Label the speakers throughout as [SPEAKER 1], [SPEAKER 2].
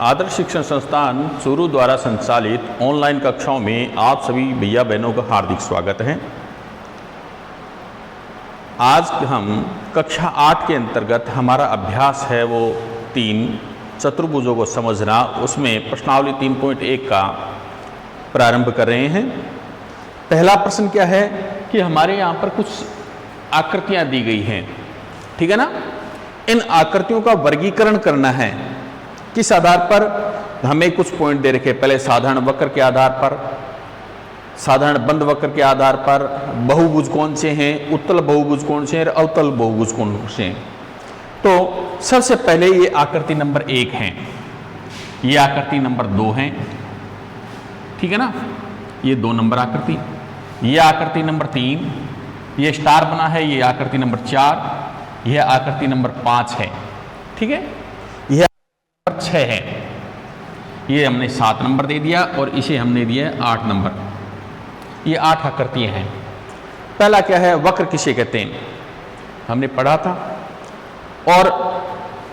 [SPEAKER 1] आदर्श शिक्षण संस्थान चूरू द्वारा संचालित ऑनलाइन कक्षाओं में आप सभी भैया बहनों का हार्दिक स्वागत है। आज हम कक्षा 8 के अंतर्गत हमारा अभ्यास है वो 3 चतुर्भुजों को समझना, उसमें प्रश्नावली 3.1 का प्रारंभ कर रहे हैं। पहला प्रश्न क्या है कि हमारे यहाँ पर कुछ आकृतियाँ दी गई हैं, ठीक है ना। इन आकृतियों का वर्गीकरण करना है। किस आधार पर? हमें कुछ पॉइंट दे रखे, पहले साधारण वक्र के आधार पर, साधारण बंद वक्र के आधार पर, बहुभुज कौन से हैं, उत्तल बहुभुज कौन से हैं और अवतल बहुभुज कौन से हैं। तो सबसे पहले ये आकृति नंबर 1 है, ये आकृति नंबर 2 है, ठीक है ना। ये 2 नंबर आकृति, ये आकृति नंबर 3, ये स्टार बना है, ये आकृति नंबर 4, यह आकृति नंबर 5 है, ठीक है। यह नंबर 6 है, ये हमने 7 नंबर दे दिया और इसे हमने दिया 8 नंबर। ये 8 आकृतियां हैं। पहला क्या है, वक्र किसे कहते हैं, हमने पढ़ा था। और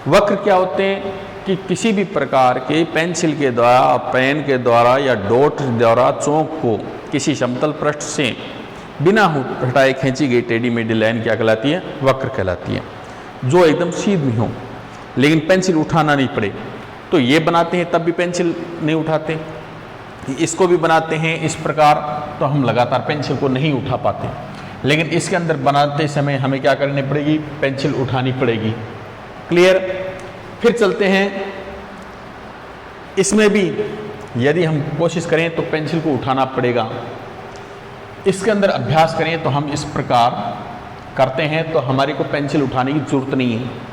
[SPEAKER 1] वक्र क्या होते हैं कि किसी भी प्रकार के पेंसिल के द्वारा, पेन के द्वारा या डॉट द्वारा चौक को किसी समतल पृष्ठ से बिना हटाए खींची गई टेढ़ी मेढ़ी लाइन क्या कहलाती है, वक्र कहलाती है। जो एकदम सीधी हो लेकिन पेंसिल उठाना नहीं पड़े, तो ये बनाते हैं, तब भी पेंसिल नहीं उठाते। इसको भी बनाते हैं इस प्रकार, तो हम लगातार पेंसिल को नहीं उठा पाते। लेकिन इसके अंदर बनाते समय हमें क्या करनी पड़ेगी, पेंसिल उठानी पड़ेगी। क्लियर। फिर चलते हैं, इसमें भी यदि हम कोशिश करें तो पेंसिल को उठाना पड़ेगा। इसके अंदर अभ्यास करें तो हम इस प्रकार करते हैं तो हमारे को पेंसिल उठाने की जरूरत नहीं है।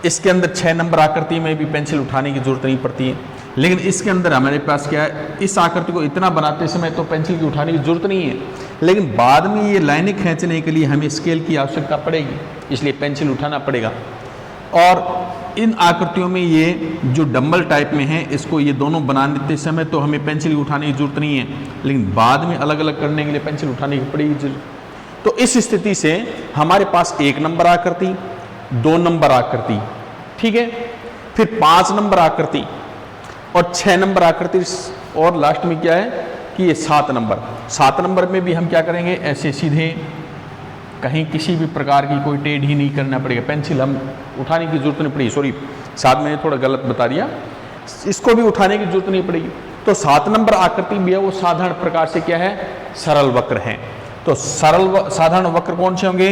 [SPEAKER 1] इसके अंदर 6 नंबर आकृति में भी पेंसिल उठाने की जरूरत नहीं पड़ती है। लेकिन इसके अंदर हमारे पास क्या है, इस आकृति को इतना बनाते समय तो पेंसिल की उठाने की जरूरत नहीं है, लेकिन बाद में ये लाइनें खींचने के लिए हमें स्केल की आवश्यकता पड़ेगी, इसलिए पेंसिल उठाना पड़ेगा। और इन आकृतियों में ये जो डंबल टाइप में है, इसको ये दोनों बनाते समय तो हमें पेंसिल उठाने की जरूरत नहीं है, लेकिन बाद में अलग अलग करने के लिए पेंसिल उठाने की पड़ेगी। तो इस स्थिति से हमारे पास 1 नंबर आकृति, 2 नंबर आकृति, ठीक है, फिर 5 नंबर आकृति और 6 नंबर आकृति, और लास्ट में क्या है कि ये 7 नंबर। 7 नंबर में भी हम क्या करेंगे, ऐसे सीधे, कहीं किसी भी प्रकार की कोई टेढ़ ही नहीं करना पड़ेगा, पेंसिल हम उठाने की जरूरत नहीं पड़ेगी। सॉरी, 7 मैंने थोड़ा गलत बता दिया, इसको भी उठाने की जरूरत नहीं पड़ेगी। तो 7 नंबर आकृति भी है वो साधारण प्रकार से क्या है, सरल वक्र है। तो सरल साधारण वक्र कौन से होंगे,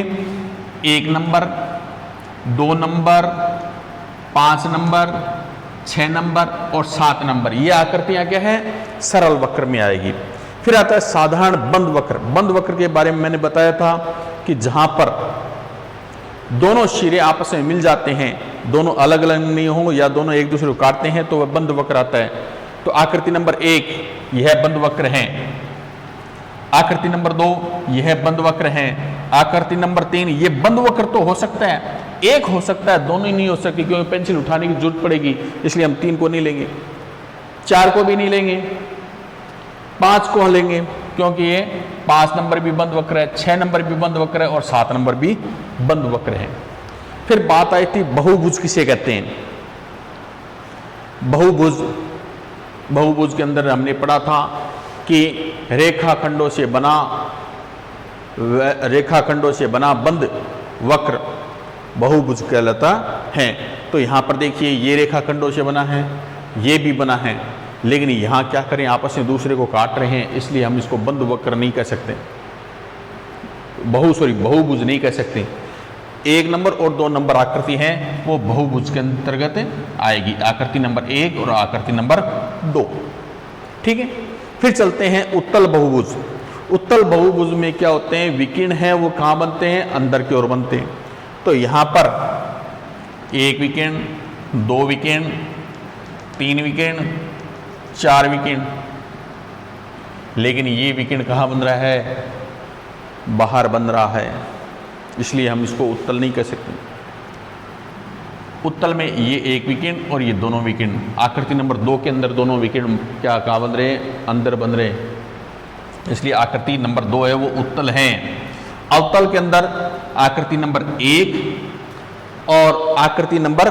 [SPEAKER 1] 1 नंबर, 2 नंबर, 5 नंबर, 6 नंबर और 7 नंबर। ये आकृतियां क्या है, सरल वक्र में आएगी। फिर आता है साधारण बंद वक्र। बंद वक्र के बारे में मैंने बताया था कि जहां पर दोनों सिरे आपस में मिल जाते हैं, दोनों अलग अलग नहीं होंगे या दोनों एक दूसरे को काटते हैं, तो वह बंद वक्र आता है। तो आकृति नंबर 1 यह बंद वक्र है, आकृति नंबर 2 यह बंद वक्र है, आकृति नंबर 3 ये बंद वक्र तो हो सकता है, एक हो सकता है, दोनों ही नहीं हो सकती, क्योंकि पेंसिल उठाने की जरूरत पड़ेगी, इसलिए हम 3 को नहीं लेंगे, 4 को भी नहीं लेंगे, 5 को लेंगे, क्योंकि ये 5 नंबर भी बंद वक्र है, 6 नंबर भी बंद वक्र है और 7 नंबर भी बंद वक्र है। फिर बात आई थी बहुभुज किसे कहते हैं। बहुभुज, बहुभुज के अंदर हमने पढ़ा था कि रेखाखंडों से बना बंद वक्र बहुभुज कहलाता है। तो यहां पर देखिए, ये रेखाखंडों से बना है, ये भी बना है, लेकिन यहाँ क्या करें, आपस में दूसरे को काट रहे हैं, इसलिए हम इसको बंद वक्र नहीं कह सकते, बहुभुज नहीं कह सकते। 1 नंबर और 2 नंबर आकृति है वो बहुभुज के अंतर्गत आएगी, आकृति नंबर 1 और आकृति नंबर 2, ठीक है। फिर चलते हैं उत्तल बहुभुज। उत्तल बहुभुज में क्या होते हैं, विकीर्ण है वो कहाँ बनते हैं, अंदर की ओर बनते हैं। तो यहाँ पर 1 विकीर्ण, 2 विकीर्ण, 3 विकीर्ण, 4 विकीर्ण, लेकिन ये विकीर्ण कहाँ बन रहा है, बाहर बन रहा है, इसलिए हम इसको उत्तल नहीं कह सकते। उत्तल में ये 1 विकीर्ण और ये दोनों विकीर्ण, आकृति नंबर 2 के अंदर दोनों विकीर्ण क्या कहाँ बन रहे हैं, अंदर बन रहे हैं, इसलिए आकृति नंबर 2 है वो उत्तल है। अवतल के अंदर आकृति नंबर 1 और आकृति नंबर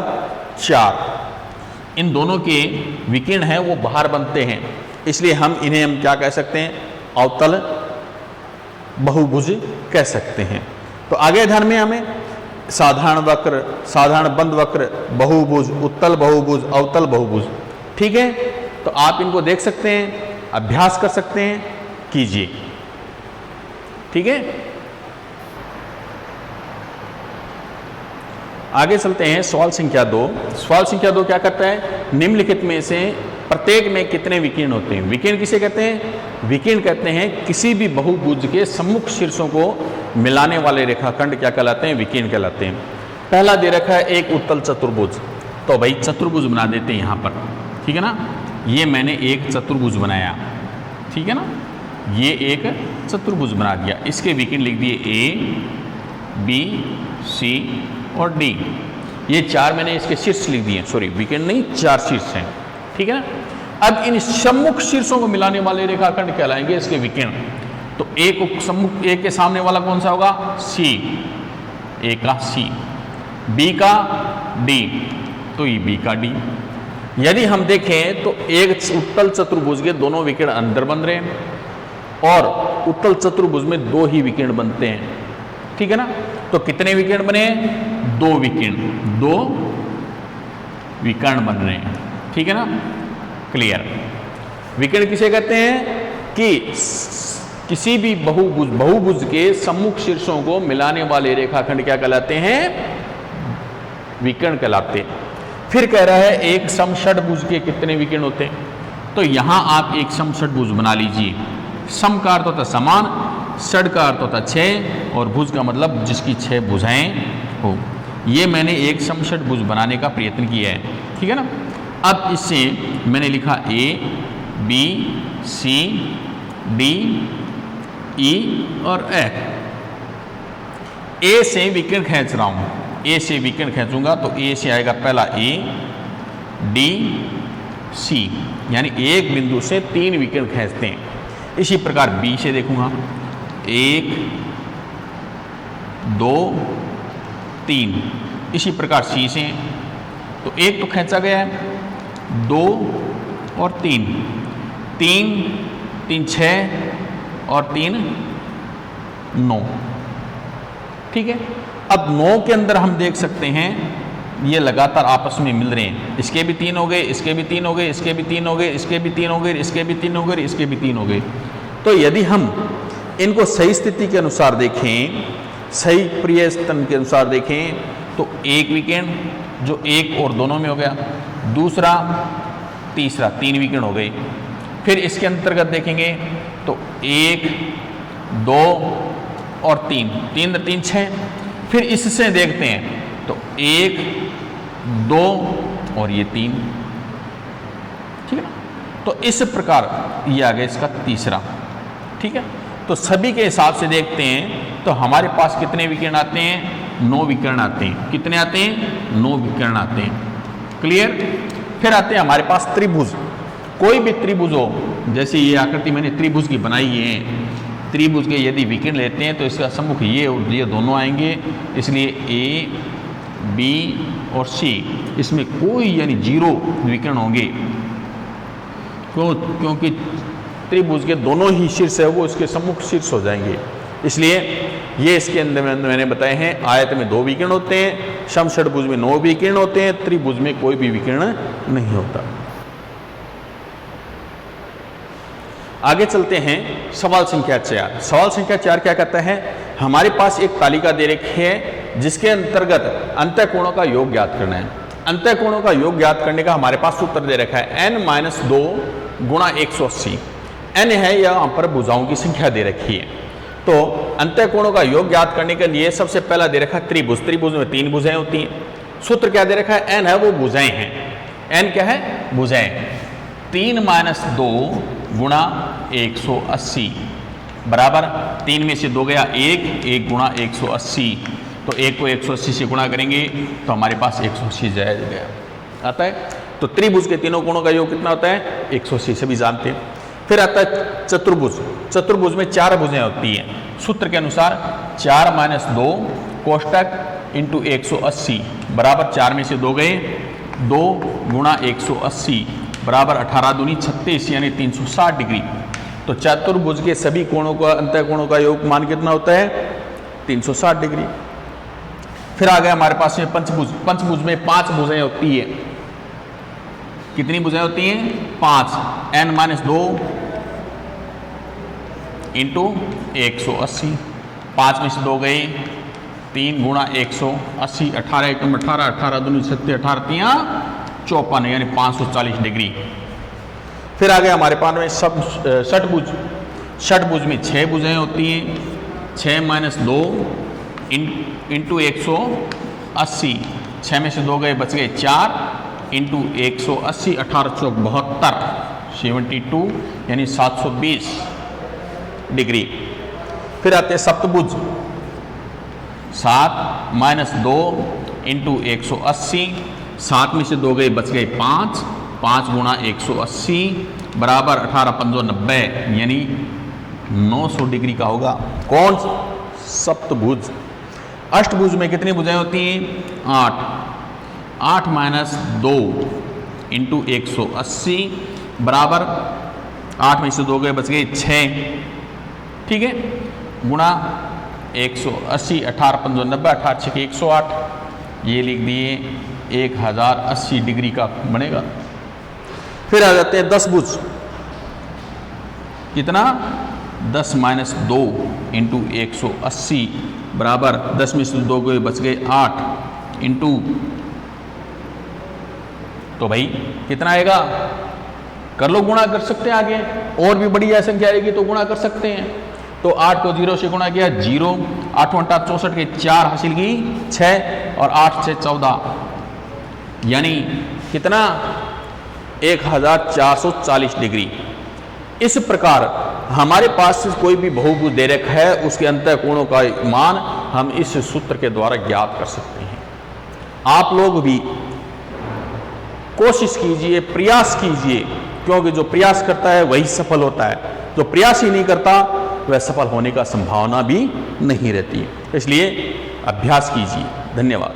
[SPEAKER 1] 4, इन दोनों के विकिरण हैं वो बाहर बनते हैं, इसलिए इन्हें हम क्या कह सकते हैं, अवतल बहुभुज कह सकते हैं। तो आगे ध्यान में हमें साधारण वक्र, साधारण बंद वक्र, बहुभुज, उत्तल बहुभुज, अवतल बहुभुज, ठीक है। तो आप इनको देख सकते हैं, अभ्यास कर सकते हैं, कीजिए, ठीक है। आगे चलते हैं सवाल संख्या 2। सवाल संख्या 2 क्या करता है, निम्नलिखित में से प्रत्येक में कितने विकीर्ण होते हैं। विकीर्ण किसे कहते हैं, विकीर्ण कहते हैं किसी भी बहुभुज के सम्मुख शीर्षों को मिलाने वाले रेखाखंड क्या कहलाते हैं, विकीर्ण कहलाते हैं। पहला दे रखा है एक उत्तल चतुर्भुज, तो भाई चतुर्भुज बना देते हैं यहाँ पर, ठीक है ना। ये मैंने एक चतुर्भुज बनाया, ठीक है ना, ये एक चतुर्भुज बना दिया, इसके विकीर्ण लिख दिए A, B, C और D। ये 4 मैंने इसके शीर्ष लिख दिए, सॉरी विकीर्ण नहीं, 4 शीर्ष हैं, ठीक है ना। अब इन सम्मुख शीर्षों को मिलाने वाले रेखाखंड कहलाएंगे इसके विकीर्ण। तो एक सम्मुख, एक के सामने वाला कौन सा होगा, C, A का C, B का D, तो ये B का D। यदि हम देखें तो एक उत्तल चतुर्भुज के दोनों विकीर्ण अंदर बन रहे हैं और उत्तल चतुर्भुज में 2 ही विकीर्ण बनते हैं, ठीक है ना। तो कितने विकीर्ण बने, 2 विकीर्ण, 2 विकर्ण बन रहे हैं, ठीक है ना, क्लियर। विकर्ण किसे कहते हैं कि किसी भी बहुभुज के सम्मुख शीर्षों को मिलाने वाले रेखाखंड क्या कहलाते हैं, विकर्ण कहलाते हैं। फिर कह रहा है एक समषटभुज के कितने विकर्ण होते हैं, तो यहां आप एक समषटभुज बना लीजिए। सम का अर्थ होता है समान, षड का अर्थ होता है 6 और भुज का मतलब जिसकी 6 भुजाएं हो। ये मैंने एक समषटभुज बनाने का प्रयत्न किया है, ठीक है ना। अब इससे मैंने लिखा A, B, C, D, E और F। A से विकर्ण खींच रहा हूं, A से विकर्ण खींचूंगा तो A से आएगा पहला A, D, C, यानी एक बिंदु से 3 विकर्ण खींचते हैं। इसी प्रकार B से देखूंगा, 1, 2, 3। इसी प्रकार C से, तो 1 तो खींचा गया है, 2 और 3, 3, 3 6 और 3 9, ठीक है। अब 9 के अंदर हम देख सकते हैं ये लगातार आपस में मिल रहे हैं, इसके भी 3 हो गए, इसके भी 3 हो गए, इसके भी 3 हो गए, इसके भी 3 हो गए, इसके भी 3 हो गए, इसके भी 3 हो गए। तो यदि हम इनको सही स्थिति के अनुसार देखें, सही प्रियस्तन के अनुसार देखें, तो एक विकर्ण जो 1 और दोनों में हो गया, दूसरा तीसरा 3 विकर्ण हो गए। फिर इसके अंतर्गत देखेंगे तो 1, 2 और 3, 3 3 6। फिर इससे देखते हैं तो 1, 2 और ये 3, ठीक है ना। तो इस प्रकार ये आ गया इसका तीसरा, ठीक है। तो सभी के हिसाब से देखते हैं तो हमारे पास कितने विकर्ण आते हैं, 9 विकर्ण आते हैं। कितने आते हैं, 9 विकर्ण आते हैं, क्लियर। फिर आते हैं हमारे पास त्रिभुज। कोई भी त्रिभुज हो, जैसे ये आकृति मैंने त्रिभुज की बनाई है, त्रिभुज के यदि विकर्ण लेते हैं तो इसका सम्मुख ये दोनों आएंगे, इसलिए A, B और C, इसमें कोई यानी 0 विकर्ण होंगे, क्योंकि त्रिभुज के दोनों ही शीर्ष है वो इसके सम्मुख शीर्ष हो जाएंगे। इसलिए ये इसके अंदर मैंने बताए हैं, आयत में 2 विकर्ण होते हैं, समषटभुज में 9 विकर्ण होते हैं, त्रिभुज में कोई भी विकर्ण नहीं होता। आगे चलते हैं सवाल संख्या 4। सवाल संख्या 4 क्या कहता है, हमारे पास एक तालिका दे रखी है जिसके अंतर्गत अंतःकोणों का योग ज्ञात करना है। अंतःकोणों का योग ज्ञात करने का हमारे पास सूत्र दे रखा है n-2 गुणा 180। n है यहाँ पर भुजाओं की संख्या दे रखी है। तो अंतःकोणों का योग ज्ञात करने के लिए सबसे पहला दे रखा है त्रिभुज। त्रिभुज में 3 भुजाएं होती हैं। सूत्र क्या दे रखा है, n है वो भुजाएं हैं, n क्या है, भुजाएं। 3 - 2 गुणा 180 बराबर 3 में से 2 गया 1, 1 गुणा 180। तो 1 को 180 से गुणा करेंगे तो हमारे पास 180 गया आता है। तो त्रिभुज के तीनों कोणों का योग कितना होता है, 180, सभी जानते हैं। फिर आता है चतुर्भुज। चतुर्भुज में 4 भुजाएं होती हैं। सूत्र के अनुसार 4 - 2 कोष्टक इंटू 180 बराबर 4 में से 2 गए 2 गुणा 180 बराबर 18 दूनी 36 यानी 360 डिग्री। तो चतुर्भुज के सभी कोणों का अंतःकोणों का योग मान कितना होता है? 360 डिग्री। फिर आ गया हमारे पास में पंचभुज। पंचभुज में 5 भुजाएं होती है। कितनी भुजाएं होती हैं? 5। n-2 into 180। 5 में से 2 गए, 3 गुणा 180, 18 एकम 18, 18 दूनी 36, 18 तियां 54 यानी 540 डिग्री। फिर आ गया हमारे पास में सब षटभुज। षटभुज में 6 भुजाएं होती हैं। 6 - 2 इंटू 180, 6 में से 2 गए, बच गए 4 इंटू 180, 18 चौक 72, 72 यानी 720 डिग्री। फिर आते हैं सप्तभुज। 7 - 2 इंटू 180, 7 में से 2 गए, बच गए 5, 5 गुणा 180 बराबर 18 5 90 यानी 900 डिग्री का होगा। कौन? सप्तभुज। अष्टभुज में कितनी भुजाएं होती हैं? 8। 8 - 2 इंटू 180 बराबर 8 में से 2 गए, बच गए 6, ठीक है, गुणा 180, 18 5 90, 18 6 108, ये लिख दिए 1080 डिग्री का बनेगा। फिर आ जाते हैं 10 भुज। कितना? 10 - 2 इंटू 180 बराबर 10 में से 2 गए, बच गए 8 इंटू, तो भाई कितना आएगा? कर लो, गुणा कर सकते हैं आगे, और भी बड़ी संख्या आएगी तो गुणा कर सकते हैं। तो 8 को 0 से गुणा किया, 0, 8 × 8 64 के 4 हासिल की 6 और 8 से 14 यानी कितना? 1440 डिग्री। इस प्रकार हमारे पास कोई भी बहुभुज दे रखा है, उसके अंतःकोणों का मान हम इस सूत्र के द्वारा ज्ञात कर सकते हैं। आप लोग भी कोशिश कीजिए, प्रयास कीजिए, क्योंकि जो प्रयास करता है वही सफल होता है, जो प्रयास ही नहीं करता वह सफल होने का संभावना भी नहीं रहती है। इसलिए अभ्यास कीजिए। धन्यवाद।